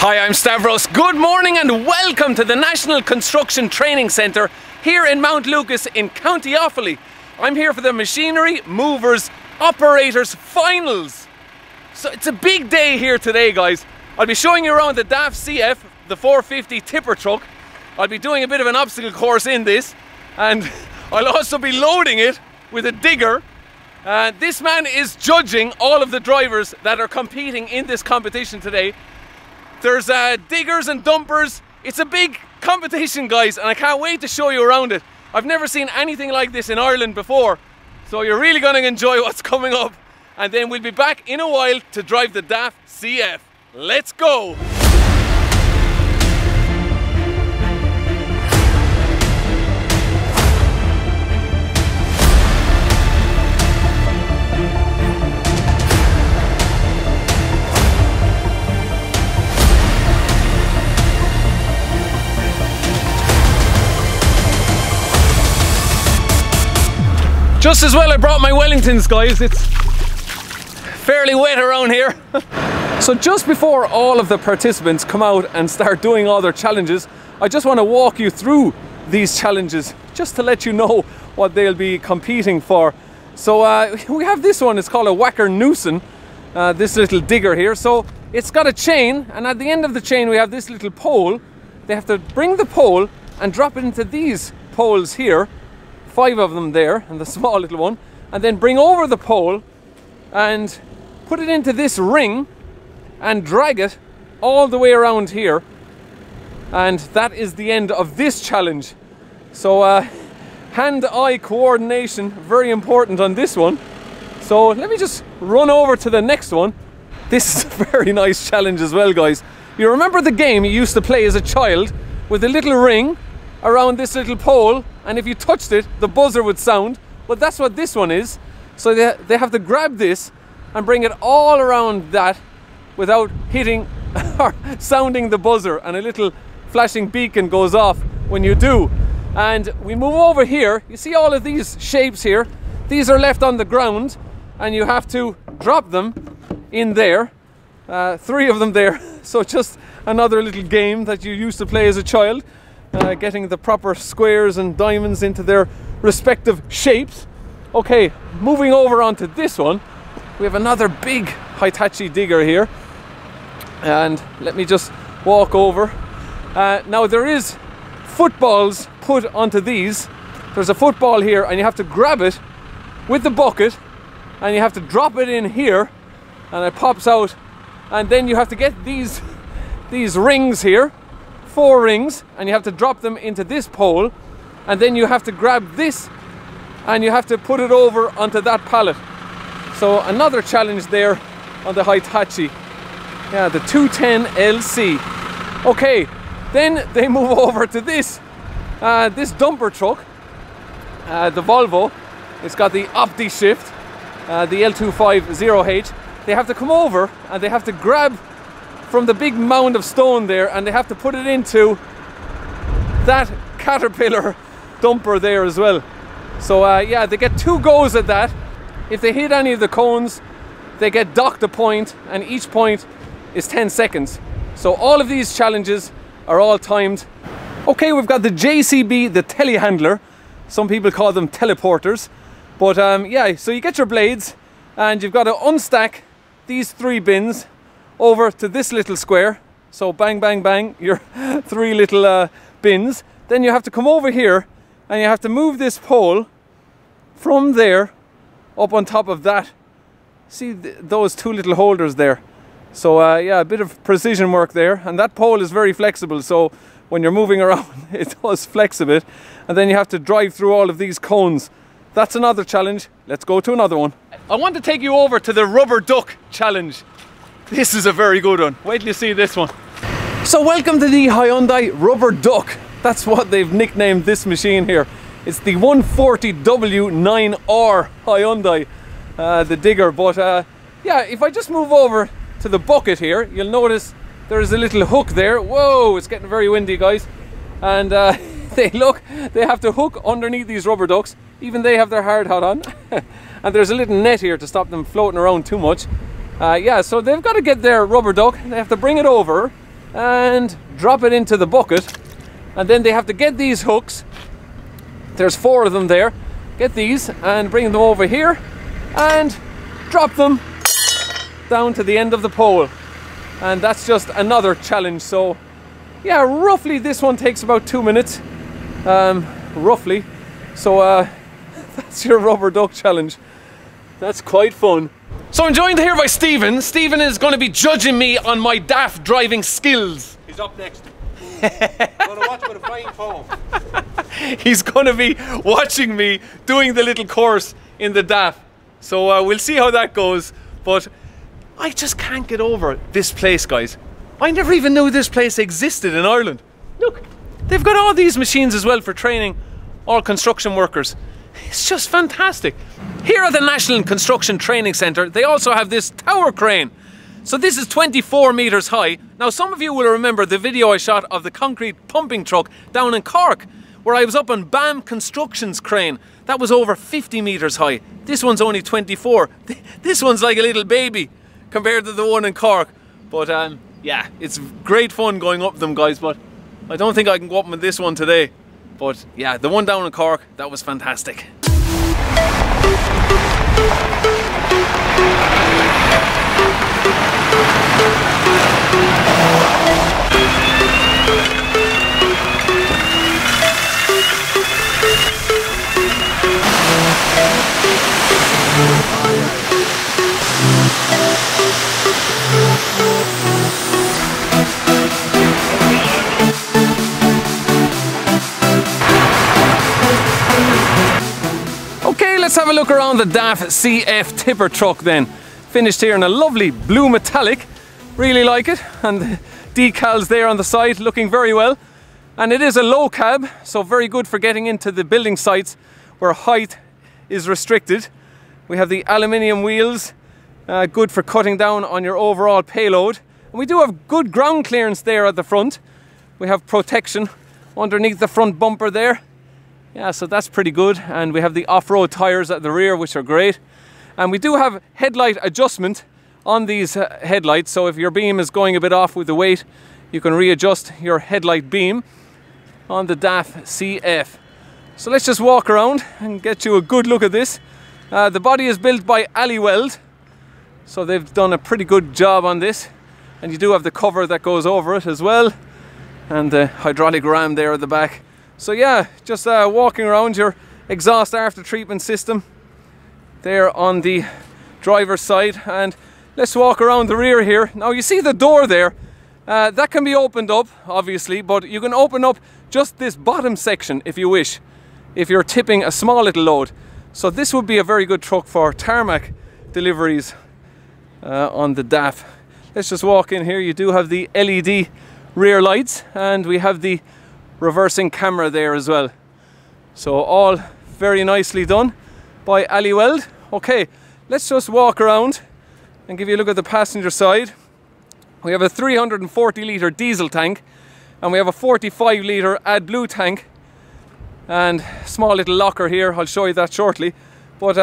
Hi, I'm Stavros. Good morning and welcome to the National Construction Training Centre here in Mount Lucas in County Offaly. I'm here for the Machinery Movers Operators Finals. So it's a big day here today, guys. I'll be showing you around the DAF CF, the 450 tipper truck. I'll be doing a bit of an obstacle course in this, and I'll also be loading it with a digger. This man is judging all of the drivers that are competing in this competition today. There's diggers and dumpers. It's a big competition, guys, and I can't wait to show you around it. I've never seen anything like this in Ireland before, so you're really going to enjoy what's coming up. And then we'll be back in a while to drive the DAF CF. Let's go! Just as well I brought my Wellingtons, guys. It's fairly wet around here. So just before all of the participants come out and start doing all their challenges, I just want to walk you through these challenges just to let you know what they'll be competing for. So we have this one. It's called a Whacker Newson, this little digger here. So it's got a chain, and at the end of the chain we have this little pole. They have to bring the pole and drop it into these poles here, 5 of them there, and the small little one, and then bring over the pole and put it into this ring and drag it all the way around here, and that is the end of this challenge. So hand-eye coordination, very important on this one. So let me just run over to the next one. This is a very nice challenge as well, guys. You remember the game you used to play as a child with a little ring around this little pole, and if you touched it, the buzzer would sound? Well, that's what this one is. So they have to grab this and bring it all around that without hitting or sounding the buzzer, and a little flashing beacon goes off when you do. And we move over here. You see all of these shapes here? These are left on the ground, and you have to drop them in there. 3 of them there. So just another little game that you used to play as a child. Getting the proper squares and diamonds into their respective shapes. Okay, moving over onto this one, we have another big Hitachi digger here, and let me just walk over. Now there is footballs put onto these. There's a football here, and you have to grab it with the bucket, and you have to drop it in here, and it pops out, and then you have to get these rings here, 4 rings, and you have to drop them into this pole, and then you have to grab this and you have to put it over onto that pallet. So another challenge there on the Hitachi, yeah, the 210 LC. Okay, then they move over to this this dumper truck, the Volvo. It's got the Opti shift, the L250H. They have to come over and they have to grab from the big mound of stone there, and they have to put it into that Caterpillar dumper there as well. So yeah, they get 2 goes at that. If they hit any of the cones, they get docked a point, and each point is 10 seconds. So all of these challenges are all timed. Okay, we've got the JCB, the telehandler. Some people call them teleporters. But yeah, so you get your blades, and you've got to unstack these 3 bins over to this little square. So bang, bang, bang, your 3 little bins. Then you have to come over here, and you have to move this pole from there up on top of that. See those 2 little holders there? So yeah, a bit of precision work there, and that pole is very flexible, so when you're moving around it does flex a bit. And then you have to drive through all of these cones. That's another challenge. Let's go to another one. I want to take you over to the rubber duck challenge. This is a very good one. Wait till you see this one. So welcome to the Hyundai Rubber Duck. That's what they've nicknamed this machine here. It's the 140W9R Hyundai, the digger. But yeah, if I just move over to the bucket here, you'll notice there is a little hook there. Whoa, it's getting very windy, guys. And they have to hook underneath these rubber ducks. Even they have their hard hat on. And there's a little net here to stop them floating around too much. Yeah, so they've got to get their rubber duck. They have to bring it over and drop it into the bucket, and then they have to get these hooks. There's 4 of them there. Get these and bring them over here and drop them down to the end of the pole, and that's just another challenge. So yeah, roughly this one takes about 2 minutes, roughly. So that's your rubber duck challenge. That's quite fun. So I'm joined here by Stephen. Stephen is going to be judging me on my DAF driving skills. He's up next. Gonna watch with a flying foam. He's going to be watching me doing the little course in the DAF. So we'll see how that goes. But I just can't get over this place, guys. I never even knew this place existed in Ireland. Look, they've got all these machines as well for training all construction workers. It's just fantastic. Here at the National Construction Training Centre, they also have this tower crane. So this is 24 metres high. Now some of you will remember the video I shot of the concrete pumping truck down in Cork, where I was up on BAM Construction's crane. That was over 50 metres high. This one's only 24. This one's like a little baby compared to the one in Cork. But yeah, it's great fun going up them, guys, but I don't think I can go up with this one today. But yeah, the one down in Cork, that was fantastic. Okay, let's have a look around the DAF CF tipper truck then. Finished here in a lovely blue metallic. Really like it. And the decals there on the side looking very well. And it is a low cab, so very good for getting into the building sites where height is restricted. We have the aluminium wheels, good for cutting down on your overall payload. And we do have good ground clearance there at the front. We have protection underneath the front bumper there. Yeah, so that's pretty good. And we have the off-road tires at the rear, which are great. And we do have headlight adjustment on these headlights. So if your beam is going a bit off with the weight, you can readjust your headlight beam on the DAF CF. So let's just walk around and get you a good look at this. The body is built by Weld, so they've done a pretty good job on this. And you do have the cover that goes over it as well, and the hydraulic ram there at the back. So yeah, just walking around, your exhaust after treatment system there on the driver's side. And let's walk around the rear here. Now you see the door there, that can be opened up obviously, but you can open up just this bottom section if you wish, if you're tipping a small little load. So this would be a very good truck for tarmac deliveries on the DAF. Let's just walk in here. You do have the LED rear lights, and we have the reversing camera there as well. So all very nicely done by Weld. Okay, let's just walk around and give you a look at the passenger side. We have a 340 litre diesel tank, and we have a 45 litre AdBlue tank, and small little locker here. I'll show you that shortly. But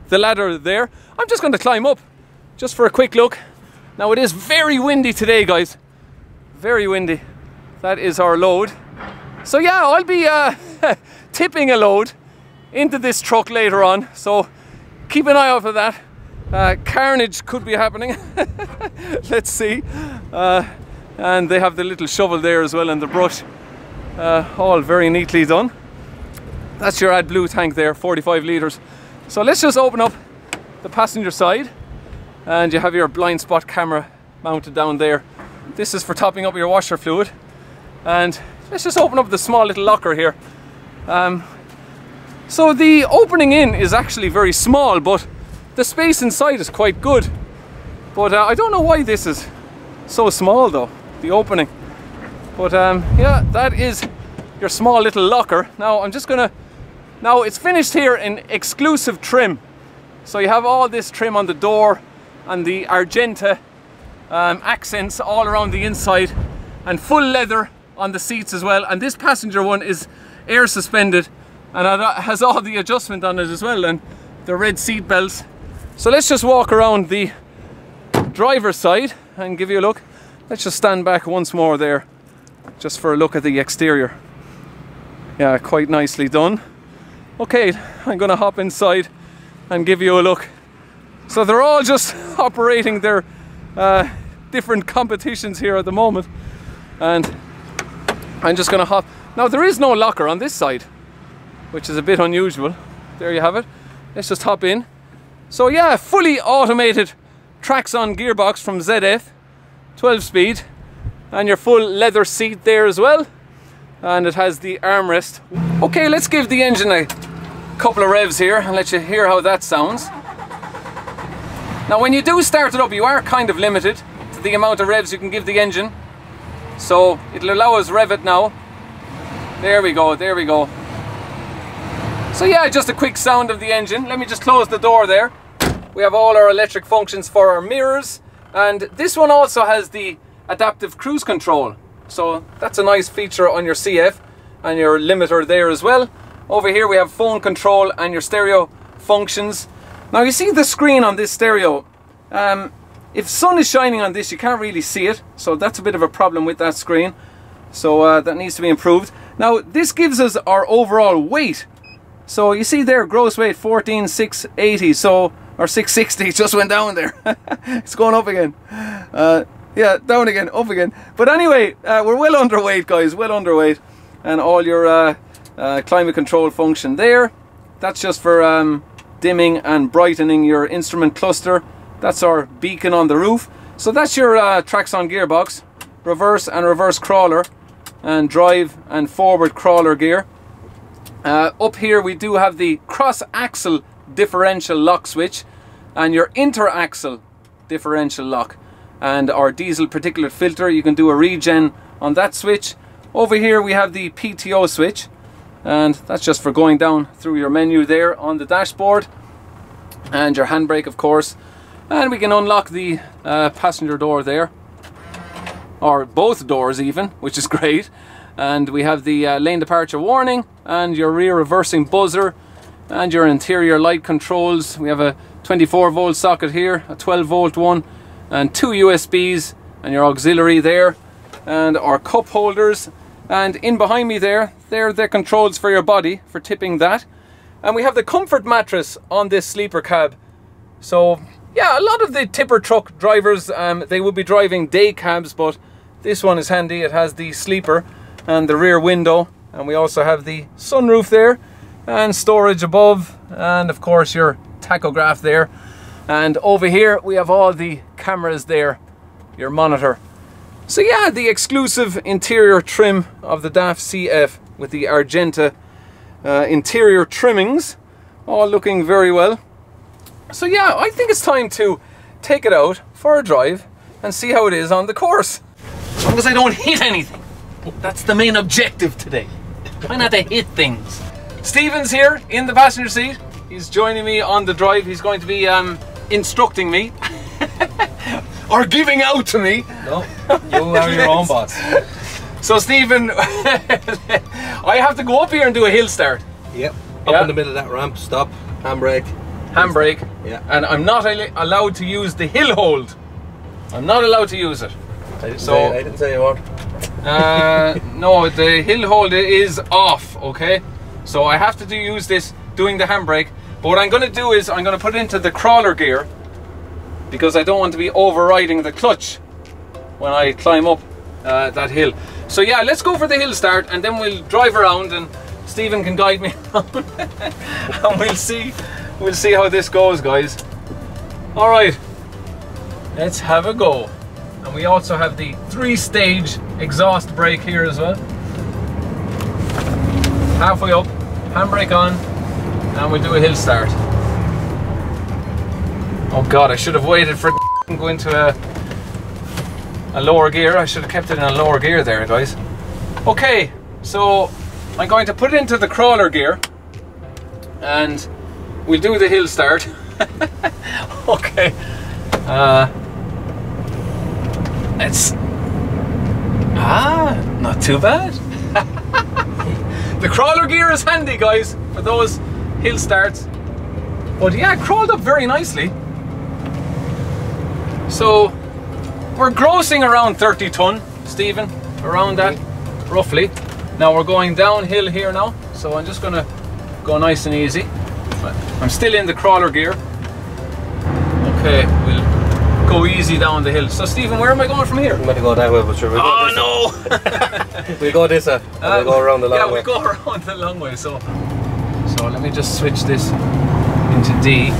the ladder there, I'm just going to climb up just for a quick look. Now it is very windy today, guys. Very windy. That is our load. So yeah, I'll be tipping a load into this truck later on. So keep an eye out for that. Carnage could be happening. Let's see. And they have the little shovel there as well, and the brush. All very neatly done. That's your AdBlue tank there, 45 litres. So let's just open up the passenger side, and you have your blind spot camera mounted down there. This is for topping up your washer fluid. And let's just open up the small little locker here. So the opening in is actually very small, but the space inside is quite good. But I don't know why this is so small though, the opening. But yeah, that is your small little locker. Now I'm just gonna, now it's finished here in exclusive trim. So you have all this trim on the door and the Argenta accents all around the inside, and full leather on the seats as well. And this passenger one is air suspended, and it has all the adjustment on it as well, and the red seat belts. So let's just walk around the driver's side and give you a look. let's just stand back once more there, just for a look at the exterior. Yeah, quite nicely done. Okay, I'm gonna hop inside and give you a look. So they're all just operating their different competitions here at the moment, and I'm just gonna hop. Now there is no locker on this side, which is a bit unusual. There you have it. Let's just hop in. So yeah, fully automated Traxxon gearbox from ZF, 12 speed, and your full leather seat there as well, and it has the armrest. Okay, let's give the engine a couple of revs here and let you hear how that sounds. Now when you do start it up, you are kind of limited to the amount of revs you can give the engine, so it'll allow us rev it now. There we go, there we go. So yeah, just a quick sound of the engine. Let me just close the door there. We have all our electric functions for our mirrors, and this one also has the adaptive cruise control. So that's a nice feature on your CF, and your limiter there as well. Over here we have phone control and your stereo functions. Now you see the screen on this stereo. If sun is shining on this, you can't really see it, so that's a bit of a problem with that screen. So that needs to be improved. Now this gives us our overall weight. So you see there, gross weight 14,680, so, or 660, just went down there. It's going up again. Yeah, down again, up again. But anyway, we're well underweight, guys, well underweight. And all your climate control function there. That's just for dimming and brightening your instrument cluster. That's our beacon on the roof. So that's your Traxxon gearbox, reverse and reverse crawler, and drive and forward crawler gear. Up here we do have the cross-axle differential lock switch and your inter-axle differential lock, and our diesel particulate filter. You can do a regen on that switch. Over here we have the PTO switch, and that's just for going down through your menu there on the dashboard, and your handbrake of course. And we can unlock the passenger door there, or both doors even, which is great. And we have the lane departure warning, and your rear reversing buzzer, and your interior light controls. We have a 24 volt socket here, a 12 volt one, and 2 USBs, and your auxiliary there, and our cup holders. And in behind me there, they're the controls for your body, for tipping that. And we have the comfort mattress on this sleeper cab. So yeah, a lot of the tipper truck drivers, they will be driving day cabs, but this one is handy. It has the sleeper and the rear window, and we also have the sunroof there, and storage above, and of course your tachograph there. And over here we have all the cameras there, your monitor. So yeah, the exclusive interior trim of the DAF CF with the Argenta interior trimmings, all looking very well. So yeah, I think it's time to take it out for a drive and see how it is on the course. As long as I don't hit anything. That's the main objective today. Try not to hit things. Stephen's here in the passenger seat. He's joining me on the drive. He's going to be instructing me. Or giving out to me. No, you are your own boss. So Stephen, I have to go up here and do a hill start. Yep, up in the middle of that ramp, stop, handbrake. Handbrake. Yeah. And I'm not allowed to use the hill hold. I'm not allowed to use it. I didn't say you weren't. No, the hill hold is off, okay? So I have to use this doing the handbrake. But what I'm going to do is I'm going to put it into the crawler gear, because I don't want to be overriding the clutch when I climb up that hill. So yeah, let's go for the hill start, and then we'll drive around and Stephen can guide me around and we'll see how this goes, guys. All right, let's have a go. And we also have the 3-stage exhaust brake here as well. Halfway up, handbrake on, and we'll do a hill start. Oh god, I should have waited for go into a lower gear. I should have kept it in a lower gear there, guys. Okay, so I'm going to put it into the crawler gear and we'll do the hill start. Okay. It's not too bad. The crawler gear is handy, guys, for those hill starts. But yeah, it crawled up very nicely. So we're grossing around 30 ton, Stephen, around that, roughly. Now we're going downhill here now, so I'm just gonna go nice and easy. I'm still in the crawler gear. Okay, we'll go easy down the hill. So Stephen, where am I going from here? I'm going to go that way, but sure, we'll go no! we'll go this way, and we'll go around the long way. Yeah, we'll go around the long way, so let me just switch this into D.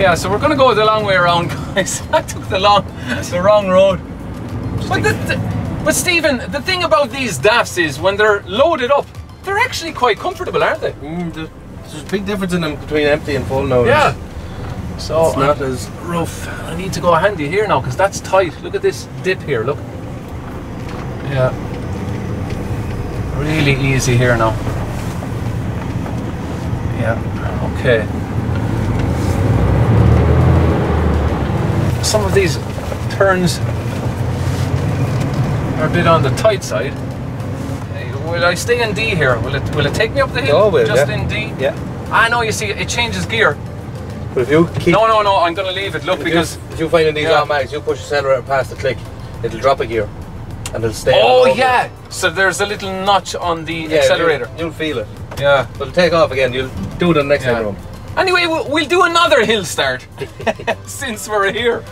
Yeah, so we're going to go the long way around, guys. I took the wrong road. But Stephen, the thing about these DAFs is when they're loaded up, they're actually quite comfortable, aren't they? There's a big difference in them between empty and full now. Yeah. So it's not as rough. I need to go handy here now because that's tight. Look at this dip here, look. Yeah. Really easy here now. Yeah, okay. Some of these turns are a bit on the tight side. Will I stay in D here? Will it take me up the hill? Oh, well, just yeah. in D? Yeah. I know, you see, it changes gear. But if you keep... No, I'm going to leave it, look, because... If you find in these automatics, you push the accelerator past the click, it'll drop a gear. And it'll stay Oh, on yeah! So there's a little notch on the accelerator. You'll feel it. Yeah. But it'll take off again, you'll do it on the next room. Anyway, we'll do another hill start, since we're here.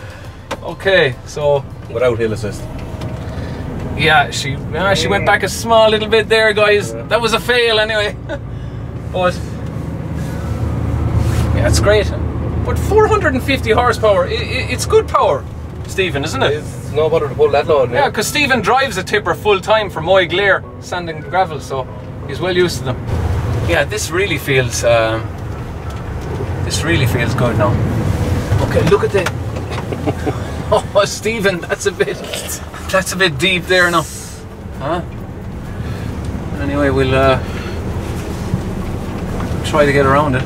Okay, so... Without hill assist. Yeah, she went back a small little bit there, guys. That was a fail anyway. But yeah, it's great. But 450 horsepower, it's good power, Stephen, isn't it? It's no bother to pull that load. Yeah, because Stephen drives a tipper full time for Moy Glare, sand and gravel, so he's well used to them. Yeah, this really feels good now. Okay, look at the. Oh, Stephen, that's a bit deep there now. Huh? Anyway, we'll try to get around it.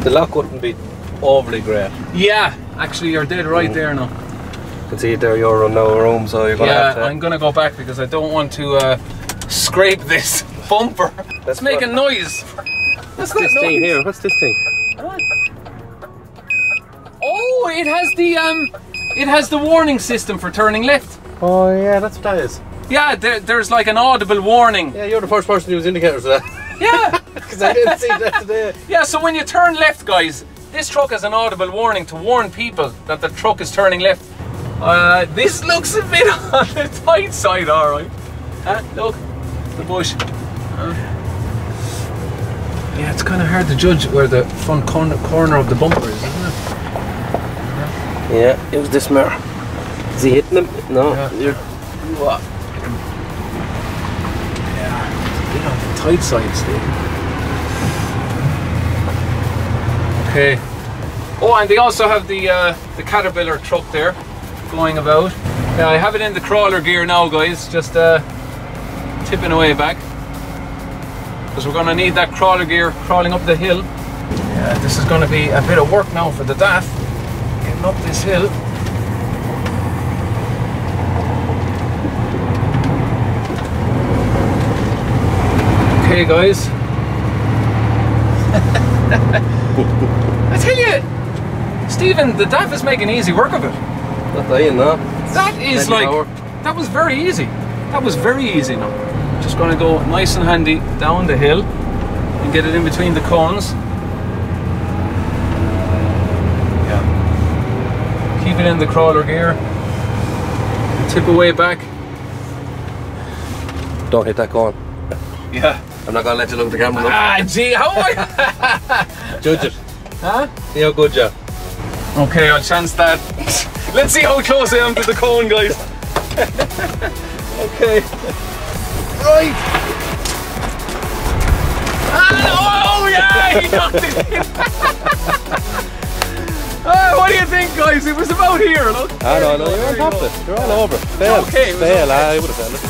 The lock wouldn't be overly great. Yeah, actually, you're dead right there now. You can see it there, you're on no room, so you're going to have to... I'm going to go back because I don't want to scrape this bumper. Let's make a noise. What's this thing here? What's this thing? Oh, it has the warning system for turning left. Oh yeah, that's what that is. Yeah, there's like an audible warning. Yeah, you're the first person to use indicators for that. Yeah. Because I didn't see that today. Yeah, so when you turn left, guys, this truck has an audible warning to warn people that the truck is turning left. This looks a bit on the tight side, alright. Look, the bush. Yeah, it's kind of hard to judge where the front corner of the bumper is, isn't it? Yeah, use this mirror. Is he hitting him? No. Yeah. What? Yeah, it's a bit on the tight side, Steve. Okay. Oh, and they also have the Caterpillar truck there going about. Yeah, I have it in the crawler gear now, guys, just tipping away back. Because we're going to need that crawler gear crawling up the hill. Yeah, this is going to be a bit of work now for the DAF. Getting up this hill. Okay, guys. I tell you, Stephen, the DAF is making easy work of it. Not dying, no. That is like, that was very easy. That was very easy now. Just going to go nice and handy down the hill and get it in between the cones. Yeah. Keep it in the crawler gear. Tip away back. Don't hit that cone. Yeah. I'm not going to let you look at the camera. Ah, gee, how am I? Judge it. Huh? See how good you are. Okay, I'll chance that. Let's see how close I am to the cone, guys. Okay. Right. Oh yeah, he knocked it in. What do you think, guys? It was about here, look. I know, you're on top of it. You're all over it. Fail. Okay, fail. I would have failed it.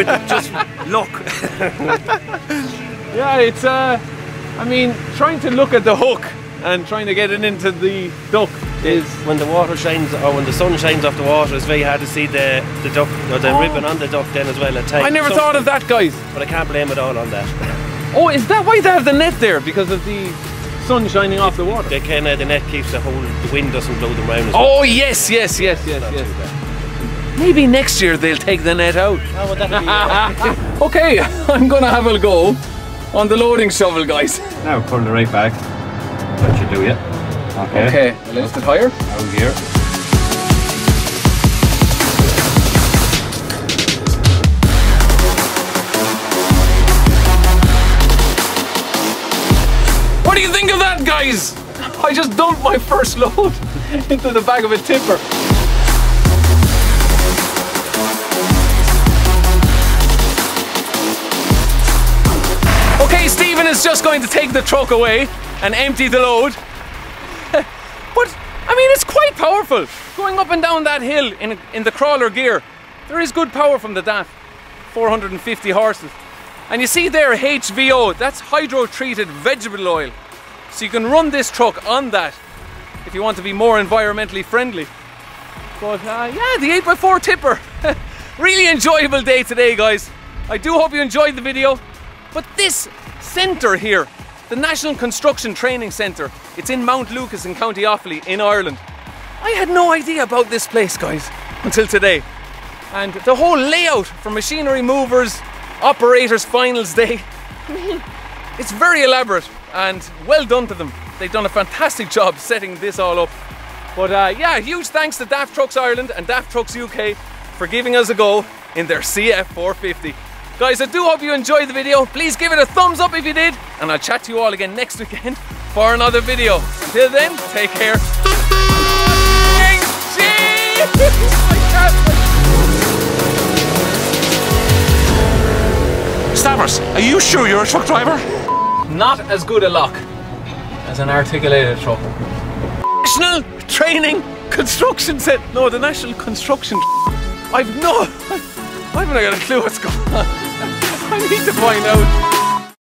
with just luck. Yeah, it's I mean, trying to look at the hook and trying to get it into the duck is... When the water shines, or when the sun shines off the water, it's very hard to see the duck, or the ribbon on the duck then as well at times. I never thought of that, guys. But I can't blame it all on that. Oh, is that why they have the net there? Because of the sun shining off the water? The net keeps the wind doesn't blow them around as well. Oh, yes. Maybe next year they'll take the net out. Oh, well, that'd be Okay, I'm gonna have a go on the loading shovel, guys. Now pull it right back. That should do it. Okay, a little bit higher. Out of gear. What do you think of that, guys? I just dumped my first load into the back of a tipper. Okay, Stephen is just going to take the truck away and empty the load. But, I mean, it's quite powerful. Going up and down that hill in the crawler gear, there is good power from the DAF. 450 horses. And you see there, HVO, that's hydro-treated vegetable oil. So you can run this truck on that if you want to be more environmentally friendly. But yeah, the 8x4 tipper. Really enjoyable day today, guys. I do hope you enjoyed the video. But this centre here, the National Construction Training Centre, it's in Mount Lucas in County Offaly in Ireland. I had no idea about this place, guys, until today. And the whole layout for machinery movers, operators finals day, I mean, it's very elaborate and well done to them. They've done a fantastic job setting this all up. But yeah, huge thanks to DAF Trucks Ireland and DAF Trucks UK for giving us a go in their CF 450. Guys, I do hope you enjoyed the video. Please give it a thumbs up if you did, and I'll chat to you all again next weekend for another video. Until then, take care. Stavros, are you sure you're a truck driver? Not as good a lock as an articulated truck. National Training Construction Set. No, the National Construction. I haven't got a clue what's going on. I need to find out.